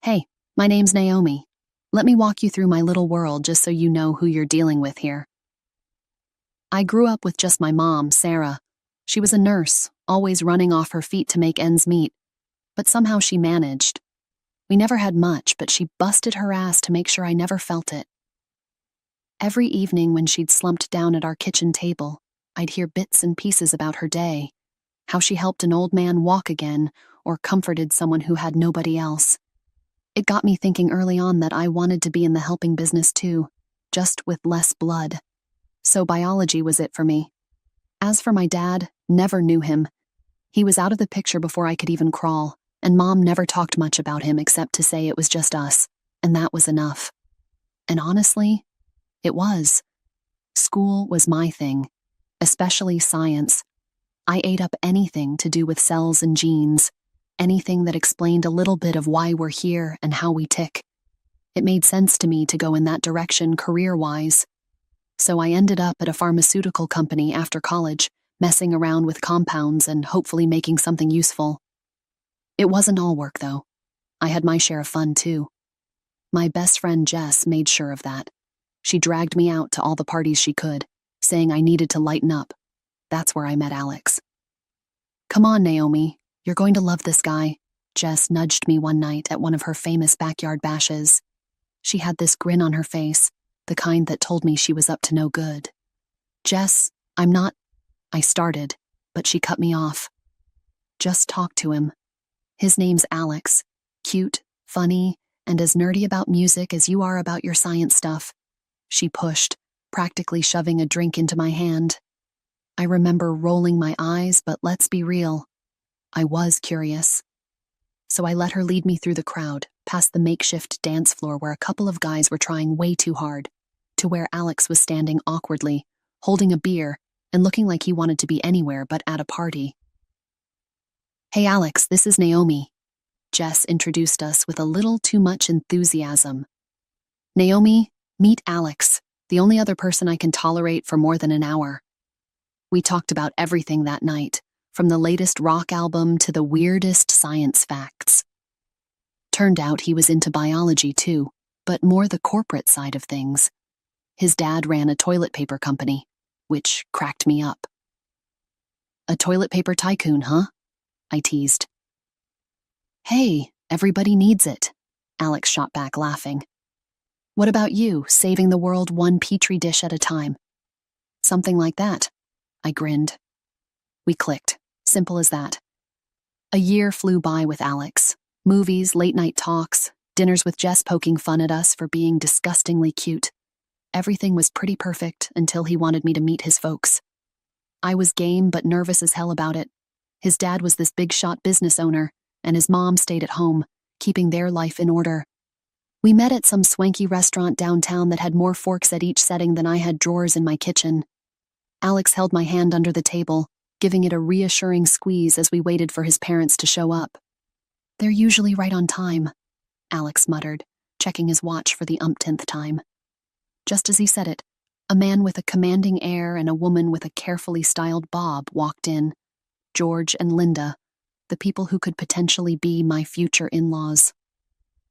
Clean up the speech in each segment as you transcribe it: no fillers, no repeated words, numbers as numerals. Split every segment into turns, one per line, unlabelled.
Hey, my name's Naomi. Let me walk you through my little world just so you know who you're dealing with here. I grew up with just my mom, Sarah. She was a nurse, always running off her feet to make ends meet, but somehow she managed. We never had much, but she busted her ass to make sure I never felt it. Every evening when she'd slumped down at our kitchen table, I'd hear bits and pieces about her day, how she helped an old man walk again or comforted someone who had nobody else. It got me thinking early on that I wanted to be in the helping business too, just with less blood. So biology was it for me. As for my dad, never knew him. He was out of the picture before I could even crawl, and Mom never talked much about him except to say it was just us, and that was enough. And honestly, it was. School was my thing, especially science. I ate up anything to do with cells and genes, anything that explained a little bit of why we're here and how we tick. It made sense to me to go in that direction career-wise. So I ended up at a pharmaceutical company after college, messing around with compounds and hopefully making something useful. It wasn't all work, though. I had my share of fun, too. My best friend Jess made sure of that. She dragged me out to all the parties she could, saying I needed to lighten up. That's where I met Alex. "Come on, Naomi. You're going to love this guy," Jess nudged me one night at one of her famous backyard bashes. She had this grin on her face, the kind that told me she was up to no good. "Jess, I'm not—" I started, but she cut me off. "Just talk to him. His name's Alex. Cute, funny, and as nerdy about music as you are about your science stuff." She pushed, practically shoving a drink into my hand. I remember rolling my eyes, but let's be real. I was curious. So I let her lead me through the crowd, past the makeshift dance floor where a couple of guys were trying way too hard, to where Alex was standing awkwardly, holding a beer, and looking like he wanted to be anywhere but at a party. "Hey Alex, this is Naomi." Jess introduced us with a little too much enthusiasm. "Naomi, meet Alex, the only other person I can tolerate for more than an hour." We talked about everything that night, from the latest rock album to the weirdest science facts. Turned out he was into biology too, but more the corporate side of things. His dad ran a toilet paper company, which cracked me up. "A toilet paper tycoon, huh?" I teased. "Hey, everybody needs it," Alex shot back, laughing. "What about you, saving the world one petri dish at a time?" "Something like that," I grinned. We clicked, simple as that. A year flew by with Alex. Movies, late-night talks, dinners with Jess poking fun at us for being disgustingly cute. Everything was pretty perfect until he wanted me to meet his folks. I was game but nervous as hell about it. His dad was this big-shot business owner, and his mom stayed at home, keeping their life in order. We met at some swanky restaurant downtown that had more forks at each setting than I had drawers in my kitchen. Alex held my hand under the table, giving it a reassuring squeeze as we waited for his parents to show up. "They're usually right on time," Alex muttered, checking his watch for the umpteenth time. Just as he said it, a man with a commanding air and a woman with a carefully styled bob walked in. George and Linda, the people who could potentially be my future in-laws.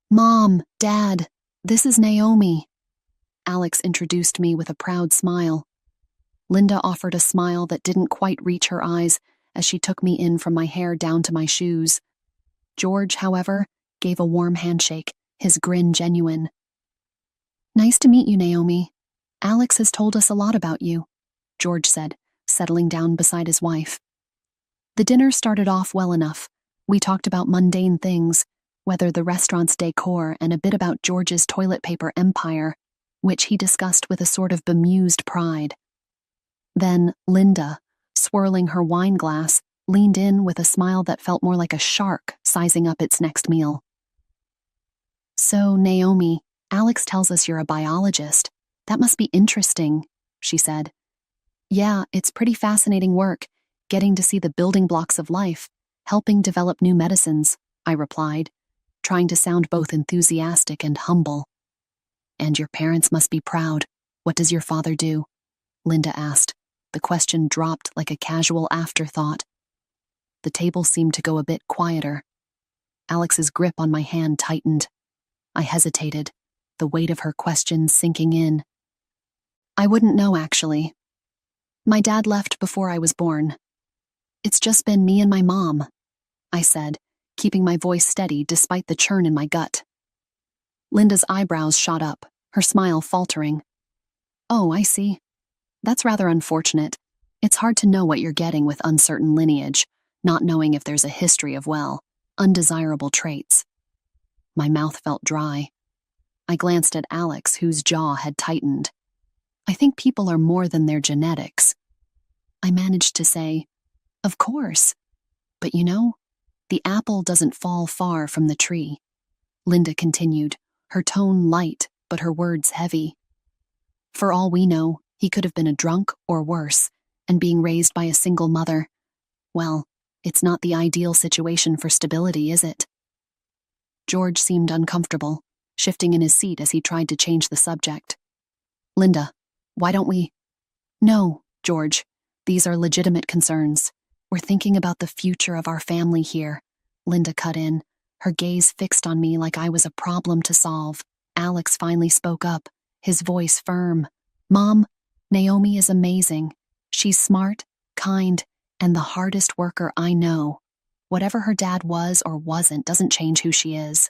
"Mom, Dad, this is Naomi." Alex introduced me with a proud smile. Linda offered a smile that didn't quite reach her eyes as she took me in from my hair down to my shoes. George, however, gave a warm handshake, his grin genuine. "Nice to meet you, Naomi. Alex has told us a lot about you," George said, settling down beside his wife. The dinner started off well enough. We talked about mundane things, whether the restaurant's decor and a bit about George's toilet paper empire, which he discussed with a sort of bemused pride. Then Linda, swirling her wine glass, leaned in with a smile that felt more like a shark sizing up its next meal. "So, Naomi, Alex tells us you're a biologist. That must be interesting," she said. "Yeah, it's pretty fascinating work, getting to see the building blocks of life, helping develop new medicines," I replied, trying to sound both enthusiastic and humble. "And your parents must be proud. What does your father do?" Linda asked. The question dropped like a casual afterthought. The table seemed to go a bit quieter. Alex's grip on my hand tightened. I hesitated, the weight of her questions sinking in. I wouldn't know, actually. My dad left before I was born. It's just been me and my mom, I said, keeping my voice steady despite the churn in my gut. Linda's eyebrows shot up, her smile faltering. Oh, I see. That's rather unfortunate. It's hard to know what you're getting with uncertain lineage, not knowing if there's a history of, well, undesirable traits. My mouth felt dry. I glanced at Alex, whose jaw had tightened. I think people are more than their genetics. I managed to say, of course. But you know, the apple doesn't fall far from the tree. Linda continued, her tone light, but her words heavy. For all we know, he could have been a drunk or worse, and being raised by a single mother. Well, it's not the ideal situation for stability, is it? George seemed uncomfortable, shifting in his seat as he tried to change the subject. Linda, why don't we? No, George, these are legitimate concerns. We're thinking about the future of our family here. Linda cut in, her gaze fixed on me like I was a problem to solve. Alex finally spoke up, his voice firm. Mom, Naomi is amazing. She's smart, kind, and the hardest worker I know. Whatever her dad was or wasn't doesn't change who she is.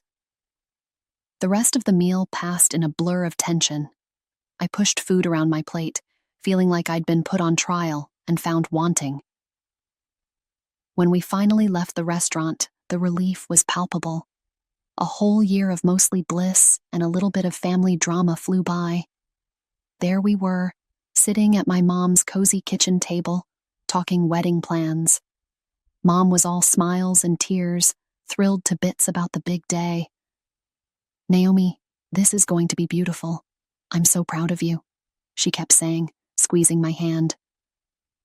The rest of the meal passed in a blur of tension. I pushed food around my plate, feeling like I'd been put on trial and found wanting. When we finally left the restaurant, the relief was palpable. A whole year of mostly bliss and a little bit of family drama flew by. There we were, sitting at my mom's cozy kitchen table, talking wedding plans. Mom was all smiles and tears, thrilled to bits about the big day. Naomi, this is going to be beautiful. I'm so proud of you, she kept saying, squeezing my hand.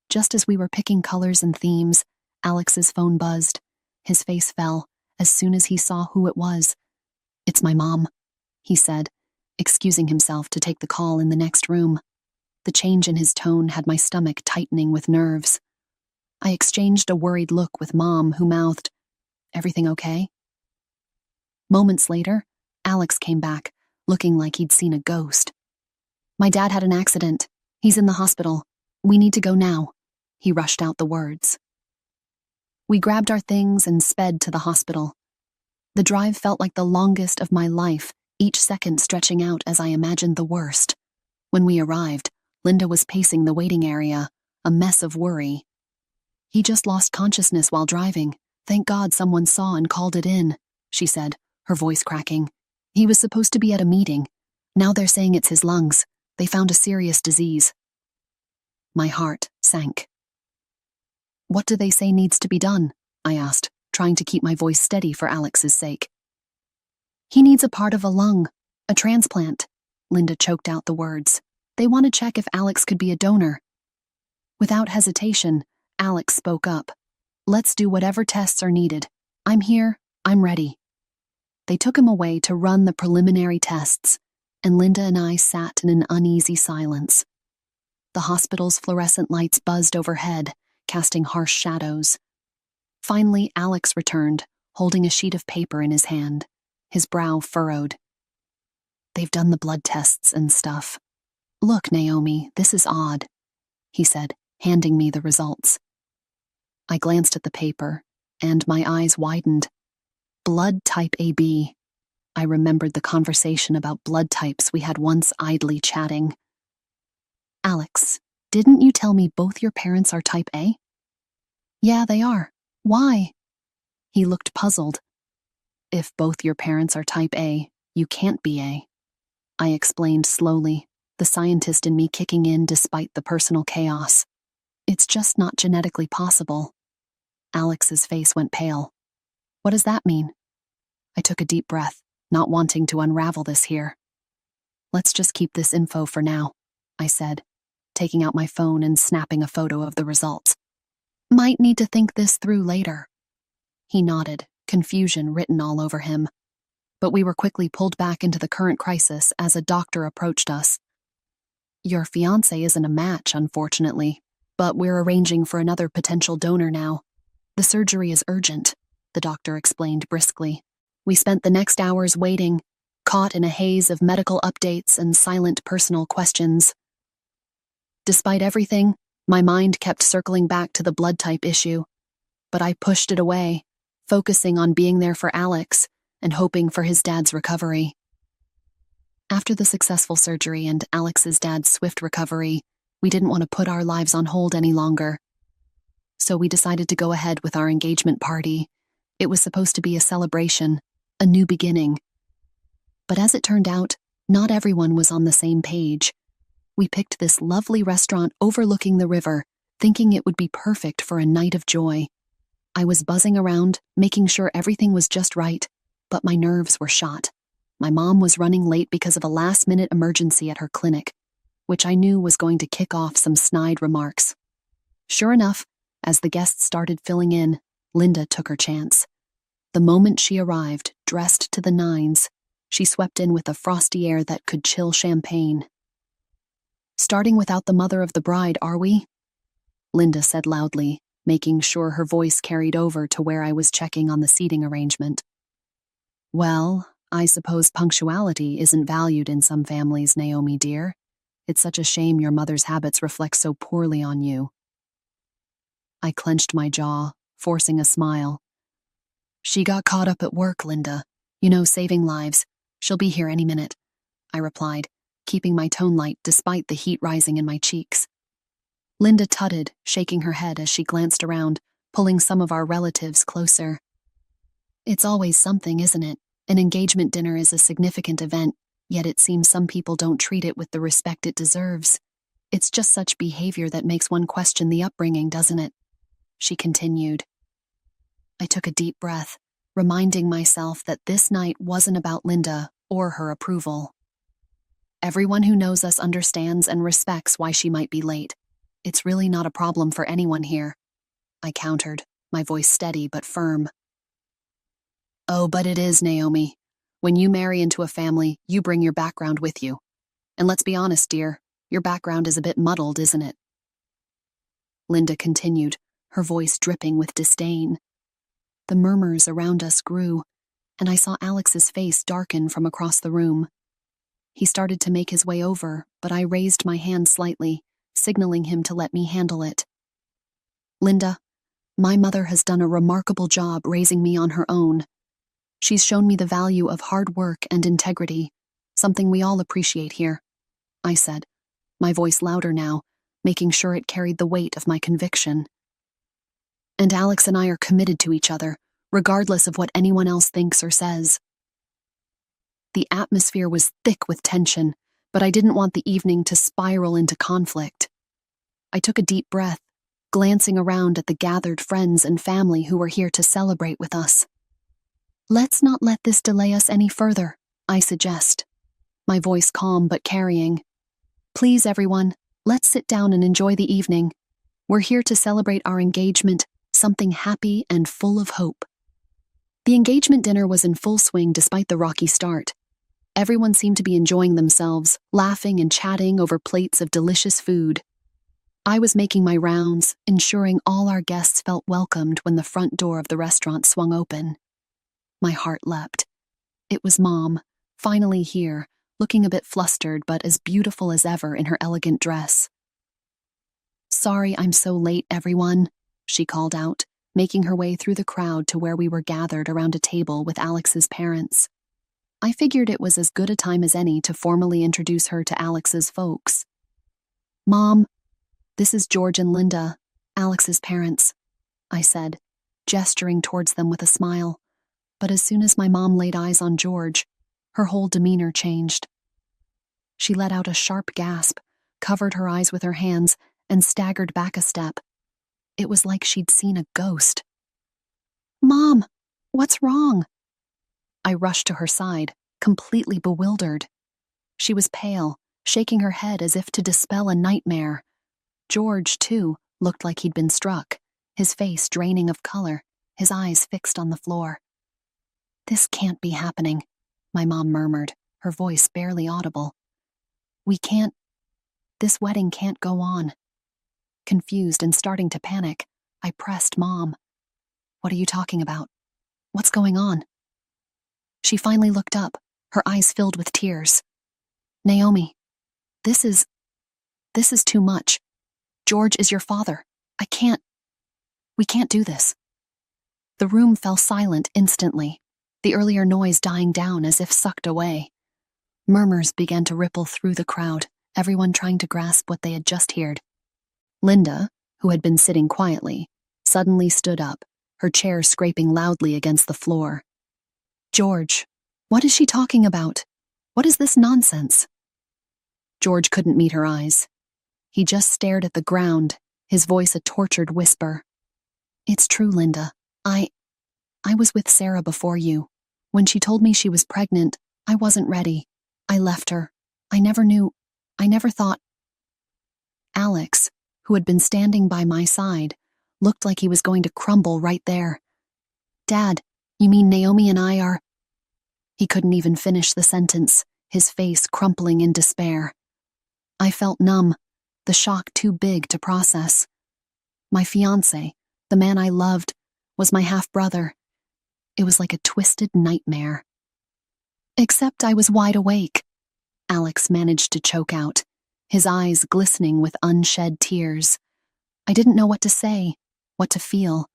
Just as we were picking colors and themes, Alex's phone buzzed. His face fell as soon as he saw who it was. It's my mom, he said, excusing himself to take the call in the next room. The change in his tone had my stomach tightening with nerves. I exchanged a worried look with Mom, who mouthed, "Everything okay?" Moments later, Alex came back, looking like he'd seen a ghost. "My dad had an accident. He's in the hospital. We need to go now." He rushed out the words. We grabbed our things and sped to the hospital. The drive felt like the longest of my life, each second stretching out as I imagined the worst. When we arrived, Linda was pacing the waiting area, a mess of worry. "He just lost consciousness while driving. Thank God someone saw and called it in," she said, her voice cracking. "He was supposed to be at a meeting. Now they're saying it's his lungs. They found a serious disease." My heart sank. "What do they say needs to be done?" I asked, trying to keep my voice steady for Alex's sake. "He needs a part of a lung, a transplant." Linda choked out the words. "They want to check if Alex could be a donor." Without hesitation, Alex spoke up. "Let's do whatever tests are needed. I'm here, I'm ready." They took him away to run the preliminary tests, and Linda and I sat in an uneasy silence. The hospital's fluorescent lights buzzed overhead, casting harsh shadows. Finally, Alex returned, holding a sheet of paper in his hand, his brow furrowed. "They've done the blood tests and stuff. Look, Naomi, this is odd," he said, handing me the results. I glanced at the paper, and my eyes widened. Blood type AB. I remembered the conversation about blood types we had once idly chatting. "Alex, didn't you tell me both your parents are type A?" "Yeah, they are. Why?" He looked puzzled. "If both your parents are type A, you can't be A," I explained slowly, the scientist in me kicking in despite the personal chaos. "It's just not genetically possible." Alex's face went pale. "What does that mean?" I took a deep breath, not wanting to unravel this here. "Let's just keep this info for now," I said, taking out my phone and snapping a photo of the results. "Might need to think this through later." He nodded, confusion written all over him. But we were quickly pulled back into the current crisis as a doctor approached us. "Your fiancé isn't a match, unfortunately, but we're arranging for another potential donor now. The surgery is urgent," the doctor explained briskly. "We spent the next hours waiting, caught in a haze of medical updates and silent personal questions. Despite everything, my mind kept circling back to the blood type issue, but I pushed it away, focusing on being there for Alex and hoping for his dad's recovery. After the successful surgery and Alex's dad's swift recovery, we didn't want to put our lives on hold any longer. So we decided to go ahead with our engagement party. It was supposed to be a celebration, a new beginning. But as it turned out, not everyone was on the same page. We picked this lovely restaurant overlooking the river, thinking it would be perfect for a night of joy. I was buzzing around, making sure everything was just right, but my nerves were shot. My mom was running late because of a last-minute emergency at her clinic, which I knew was going to kick off some snide remarks. Sure enough, as the guests started filling in, Linda took her chance. The moment she arrived, dressed to the nines, she swept in with a frosty air that could chill champagne. "Starting without the mother of the bride, are we?" Linda said loudly, making sure her voice carried over to where I was checking on the seating arrangement. "Well, I suppose punctuality isn't valued in some families, Naomi dear. It's such a shame your mother's habits reflect so poorly on you." I clenched my jaw, forcing a smile. "She got caught up at work, Linda. You know, saving lives. She'll be here any minute," I replied, keeping my tone light despite the heat rising in my cheeks. Linda tutted, shaking her head as she glanced around, pulling some of our relatives closer. "It's always something, isn't it? An engagement dinner is a significant event, yet it seems some people don't treat it with the respect it deserves. It's just such behavior that makes one question the upbringing, doesn't it?" she continued. I took a deep breath, reminding myself that this night wasn't about Linda or her approval. Everyone who knows us understands and respects why she might be late. It's really not a problem for anyone here, I countered, my voice steady but firm. "Oh, but it is, Naomi. When you marry into a family, you bring your background with you. And let's be honest, dear, your background is a bit muddled, isn't it?" Linda continued, her voice dripping with disdain. The murmurs around us grew, and I saw Alex's face darken from across the room. He started to make his way over, but I raised my hand slightly, signaling him to let me handle it. "Linda, my mother has done a remarkable job raising me on her own. She's shown me the value of hard work and integrity, something we all appreciate here," I said, my voice louder now, making sure it carried the weight of my conviction. "And Alex and I are committed to each other, regardless of what anyone else thinks or says." The atmosphere was thick with tension, but I didn't want the evening to spiral into conflict. I took a deep breath, glancing around at the gathered friends and family who were here to celebrate with us. "Let's not let this delay us any further," I suggest, my voice calm but carrying. "Please, everyone, let's sit down and enjoy the evening. We're here to celebrate our engagement, something happy and full of hope." The engagement dinner was in full swing despite the rocky start. Everyone seemed to be enjoying themselves, laughing and chatting over plates of delicious food. I was making my rounds, ensuring all our guests felt welcomed when the front door of the restaurant swung open. My heart leapt. It was Mom, finally here, looking a bit flustered but as beautiful as ever in her elegant dress. "Sorry I'm so late, everyone," she called out, making her way through the crowd to where we were gathered around a table with Alex's parents. I figured it was as good a time as any to formally introduce her to Alex's folks. "Mom, this is George and Linda, Alex's parents," I said, gesturing towards them with a smile. But as soon as my mom laid eyes on George, her whole demeanor changed. She let out a sharp gasp, covered her eyes with her hands, and staggered back a step. It was like she'd seen a ghost. "Mom, what's wrong?" I rushed to her side, completely bewildered. She was pale, shaking her head as if to dispel a nightmare. George, too, looked like he'd been struck, his face draining of color, his eyes fixed on the floor. "This can't be happening," my mom murmured, her voice barely audible. This wedding can't go on." Confused and starting to panic, I pressed Mom. "What are you talking about? What's going on?" She finally looked up, her eyes filled with tears. Naomi, this is too much. George is your father. We can't do this. The room fell silent instantly, the earlier noise dying down as if sucked away. Murmurs began to ripple through the crowd, everyone trying to grasp what they had just heard. Linda, who had been sitting quietly, suddenly stood up, her chair scraping loudly against the floor. George, what is she talking about? What is this nonsense? George couldn't meet her eyes. He just stared at the ground, his voice a tortured whisper. It's true, Linda. I was with Sarah before you. When she told me she was pregnant, I wasn't ready. I left her. I never thought. Alex, who had been standing by my side, looked like he was going to crumble right there. Dad, you mean Naomi and I are... He couldn't even finish the sentence, his face crumpling in despair. I felt numb, the shock too big to process. My fiancé, the man I loved, was my half-brother. It was like a twisted nightmare. Except I was wide awake. Alex managed to choke out, his eyes glistening with unshed tears. I didn't know what to say, what to feel.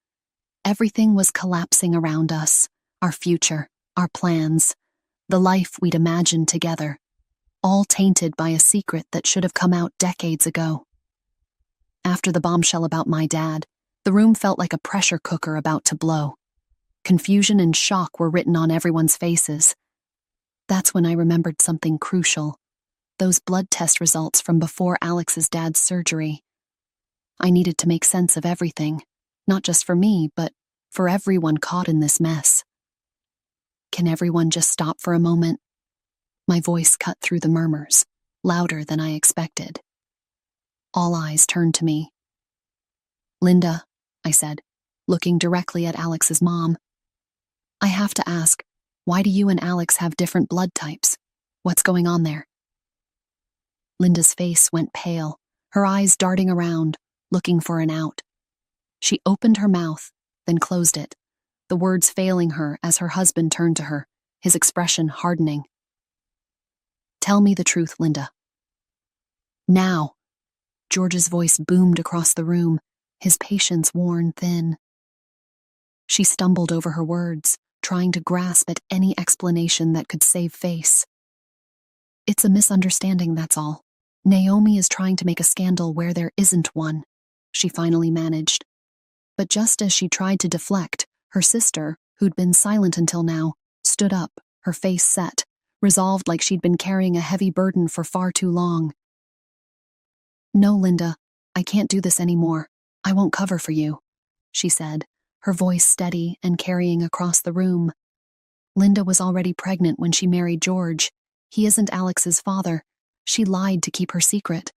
Everything was collapsing around us, our future, our plans, the life we'd imagined together, all tainted by a secret that should have come out decades ago. After the bombshell about my dad, the room felt like a pressure cooker about to blow. Confusion and shock were written on everyone's faces. That's when I remembered something crucial. Those blood test results from before Alex's dad's surgery. I needed to make sense of everything, not just for me, but for everyone caught in this mess. Can everyone just stop for a moment? My voice cut through the murmurs, louder than I expected. All eyes turned to me. Linda, I said, looking directly at Alex's mom. I have to ask, why do you and Alex have different blood types? What's going on there? Linda's face went pale, her eyes darting around, looking for an out. She opened her mouth, then closed it, the words failing her as her husband turned to her, his expression hardening. Tell me the truth, Linda. Now. George's voice boomed across the room, his patience worn thin. She stumbled over her words, trying to grasp at any explanation that could save face. It's a misunderstanding, that's all. Naomi is trying to make a scandal where there isn't one, she finally managed. But just as she tried to deflect, her sister, who'd been silent until now, stood up, her face set, resolved like she'd been carrying a heavy burden for far too long. No, Linda, I can't do this anymore. I won't cover for you, she said, her voice steady and carrying across the room. Linda was already pregnant when she married George. He isn't Alex's father. She lied to keep her secret.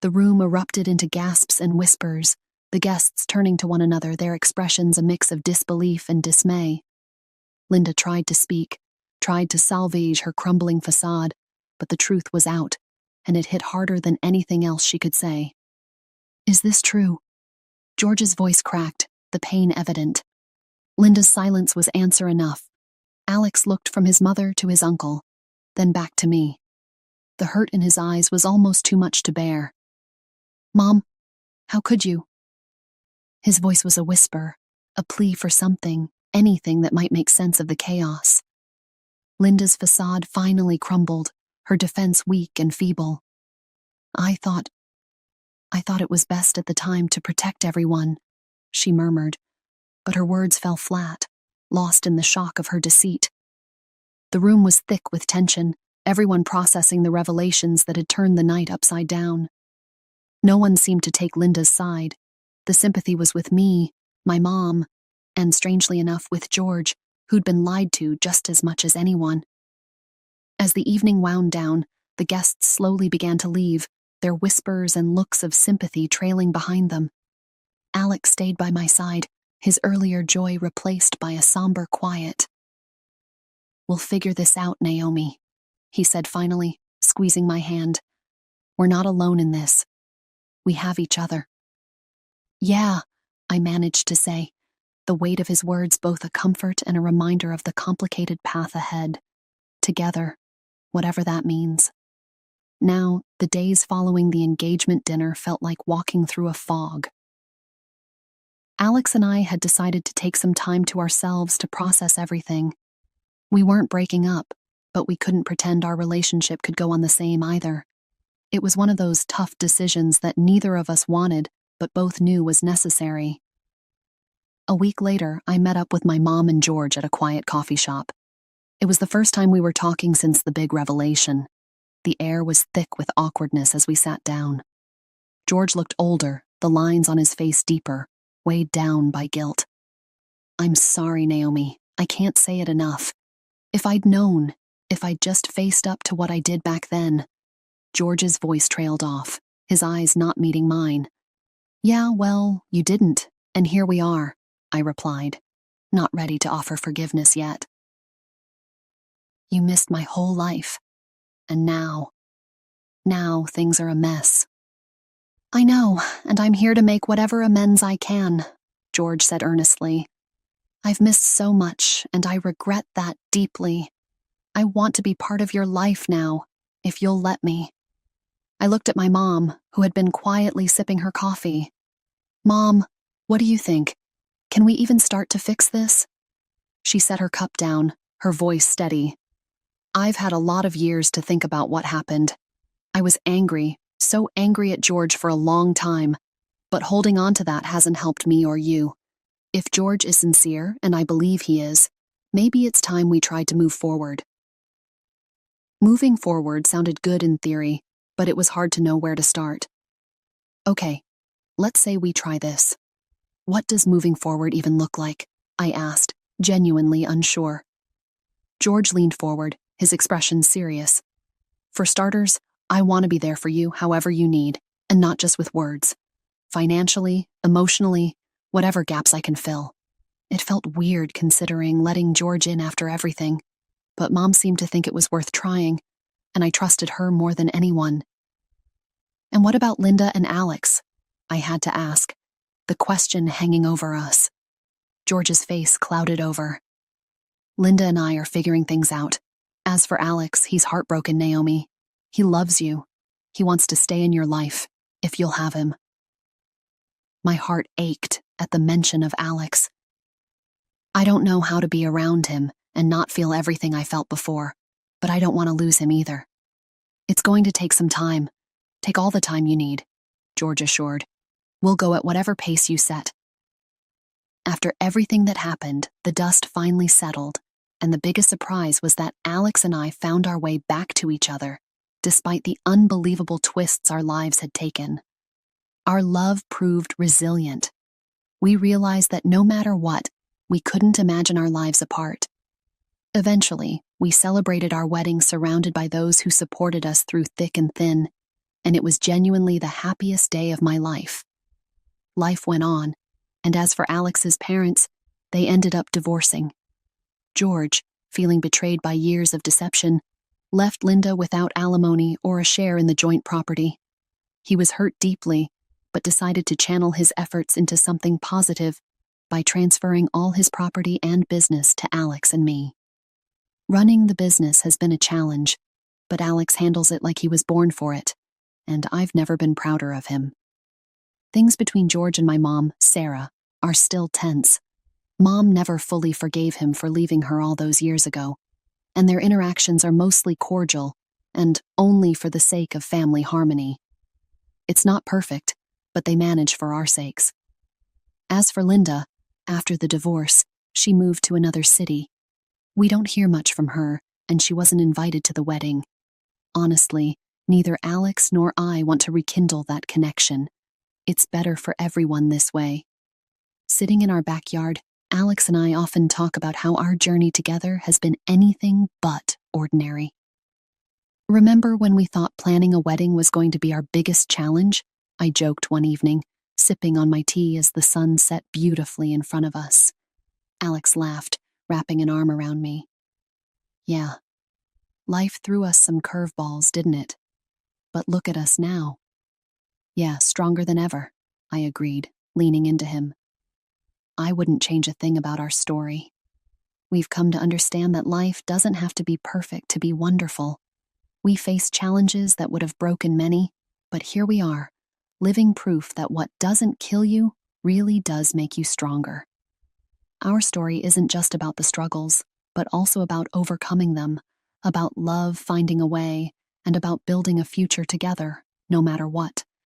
The room erupted into gasps and whispers, the guests turning to one another, their expressions a mix of disbelief and dismay. Linda tried to speak, tried to salvage her crumbling facade, but the truth was out, and it hit harder than anything else she could say. Is this true? George's voice cracked, the pain evident. Linda's silence was answer enough. Alex looked from his mother to his uncle, then back to me. The hurt in his eyes was almost too much to bear. Mom, how could you? His voice was a whisper, a plea for something, anything that might make sense of the chaos. Linda's facade finally crumbled, her defense weak and feeble. I thought it was best at the time to protect everyone, she murmured, but her words fell flat, lost in the shock of her deceit. The room was thick with tension, everyone processing the revelations that had turned the night upside down. No one seemed to take Linda's side. The sympathy was with me, my mom, and strangely enough with George, who'd been lied to just as much as anyone. As the evening wound down, the guests slowly began to leave, their whispers and looks of sympathy trailing behind them. Alex stayed by my side, his earlier joy replaced by a somber quiet. We'll figure this out, Naomi, he said finally, squeezing my hand. We're not alone in this. We have each other. Yeah, I managed to say, the weight of his words both a comfort and a reminder of the complicated path ahead. together, whatever that means. Now, the days following the engagement dinner felt like walking through a fog. Alex and I had decided to take some time to ourselves to process everything. We weren't breaking up, but we couldn't pretend our relationship could go on the same either. It was one of those tough decisions that neither of us wanted, but both knew was necessary. A week later, I met up with my mom and George at a quiet coffee shop. It was the first time we were talking since the big revelation. The air was thick with awkwardness as we sat down. George looked older, the lines on his face deeper, weighed down by guilt. "I'm sorry, Naomi. I can't say it enough. If I'd known, if I'd just faced up to what I did back then." George's voice trailed off, his eyes not meeting mine. "Yeah, well, you didn't, and here we are," I replied, not ready to offer forgiveness yet. "You missed my whole life, and now things are a mess." "I know, and I'm here to make whatever amends I can," George said earnestly. "I've missed so much, and I regret that deeply. I want to be part of your life now, if you'll let me." I looked at my mom, who had been quietly sipping her coffee. "Mom, what do you think? Can we even start to fix this?" She set her cup down, her voice steady. "I've had a lot of years to think about what happened. I was angry, so angry at George for a long time, but holding on to that hasn't helped me or you. If George is sincere, and I believe he is, maybe it's time we tried to move forward." Moving forward sounded good in theory, but it was hard to know where to start. "Okay, let's say we try this. What does moving forward even look like?" I asked, genuinely unsure. George leaned forward, his expression serious. "For starters, I want to be there for you however you need, and not just with words. Financially, emotionally, whatever gaps I can fill." It felt weird considering letting George in after everything, but Mom seemed to think it was worth trying, and I trusted her more than anyone. "And what about Linda and Alex?" I had to ask, the question hanging over us. George's face clouded over. "Linda and I are figuring things out. As for Alex, he's heartbroken, Naomi. He loves you. He wants to stay in your life, if you'll have him." My heart ached at the mention of Alex. I don't know how to be around him and not feel everything I felt before, but I don't want to lose him either. "It's going to take some time. Take all the time you need," George assured. "We'll go at whatever pace you set." After everything that happened, the dust finally settled, and the biggest surprise was that Alex and I found our way back to each other, despite the unbelievable twists our lives had taken. Our love proved resilient. We realized that no matter what, we couldn't imagine our lives apart. Eventually, we celebrated our wedding surrounded by those who supported us through thick and thin, and it was genuinely the happiest day of my life. Life went on, and as for Alex's parents, they ended up divorcing. George, feeling betrayed by years of deception, left Linda without alimony or a share in the joint property. He was hurt deeply, but decided to channel his efforts into something positive by transferring all his property and business to Alex and me. Running the business has been a challenge, but Alex handles it like he was born for it, and I've never been prouder of him. Things between George and my mom, Sarah, are still tense. Mom never fully forgave him for leaving her all those years ago, and their interactions are mostly cordial and only for the sake of family harmony. It's not perfect, but they manage for our sakes. As for Linda, after the divorce, she moved to another city. We don't hear much from her, and she wasn't invited to the wedding. Honestly, neither Alex nor I want to rekindle that connection. It's better for everyone this way. Sitting in our backyard, Alex and I often talk about how our journey together has been anything but ordinary. "Remember when we thought planning a wedding was going to be our biggest challenge?" I joked one evening, sipping on my tea as the sun set beautifully in front of us. Alex laughed, wrapping an arm around me. "Yeah, life threw us some curveballs, didn't it? But look at us now." "Yeah, stronger than ever," I agreed, leaning into him. "I wouldn't change a thing about our story. We've come to understand that life doesn't have to be perfect to be wonderful. We face challenges that would have broken many, but here we are, living proof that what doesn't kill you really does make you stronger. Our story isn't just about the struggles, but also about overcoming them, about love finding a way, and about building a future together, no matter what.